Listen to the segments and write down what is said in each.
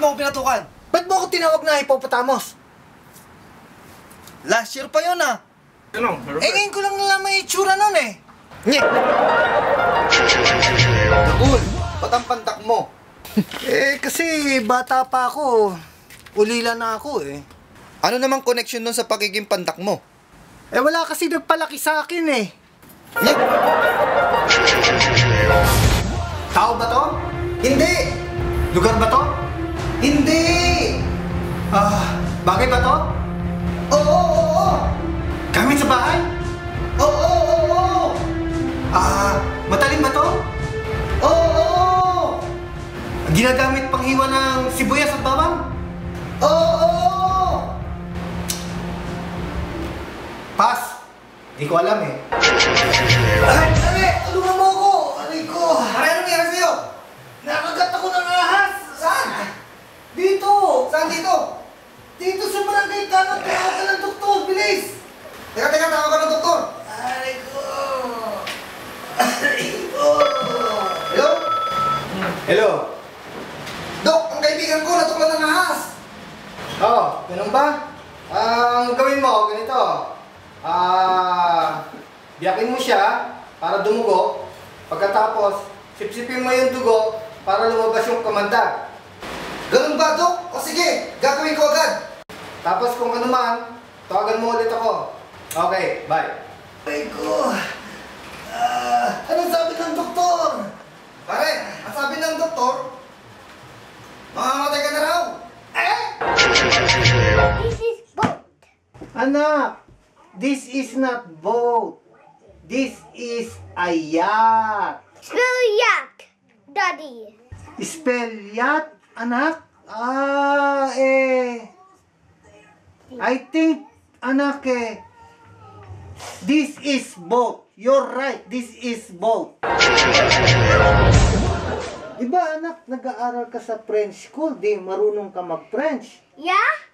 mo ako pinatukan? Ba't mo ako tinawag na hippopotamus? Last year pa yun ah. Ano? Ngayon ko lang nalaman yung itsura nun eh. Nye! Cool, ba't ang pantak mo? Kasi bata pa ako. Ulila na ako eh. Ano namang connection nun sa pagiging pantak mo? Wala kasi nagpalaki sa akin eh. Nye! Tao ba to? Hindi! Lugar ba to? Hindi! Bagay ba to? Oo! Gamit sa bahay? Oo! Matalim ba to? Oo! Ginagamit pang hiwa ng sibuyas at bawang? Oo! Pass! Di ko alam eh. Ay! Tulungan mo ako! Aray ko! Pare, ano nangyari sa'yo? Nakagat ako ng ahas! Saan? Dito! Saan dito? Dito sa barangay Tanong, tawag ka ng doktor, bilis! Teka, tawag ka ng doktor! Aray ko! Hello? Hello? Dok, ang kaibigan ko natuklan ng ahas! Ganun ba? Ang gawin mo, ganito. Biyakin mo siya para dumugo. Pagkatapos, sipsipin mo yung dugo para lumabas yung kamandag. Ganun ba, Dok? O sige, gagawin ko agad! Tapos kung ano man, tawagan mo ulit ako. Okay, bye. Aray ko! Anong sabi ng doktor? Pare, ang sabi ng doktor, mamamatay ka na raw! This is boat. Anak, this is not boat. This is a yacht. Spell yak, Daddy. Spell yacht, anak? I think, anak this is boat. You're right, this is boat. Diba anak, nag-aaral ka sa French school, di marunong ka mag-French. Yeah?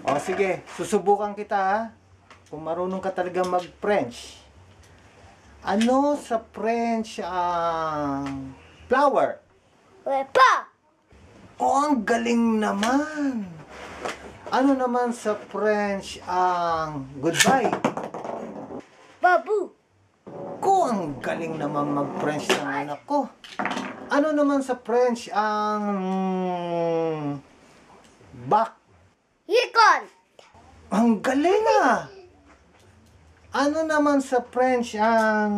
O sige, susubukan kita ha. Kung marunong ka talaga mag-French. Ano sa French ang flower? Pa. Oh, ang galing naman. Ano naman sa French ang goodbye? Babu. Ko, ang galing naman mag-French ng anak ko. Ano naman sa French ang back? Yikon. Ang galing ah! Ano naman sa French ang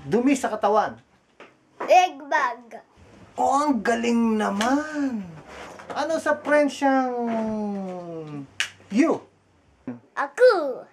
dumi sa katawan? Egg bag. Oh, ang galing naman! Ano sa French ang you? Aku.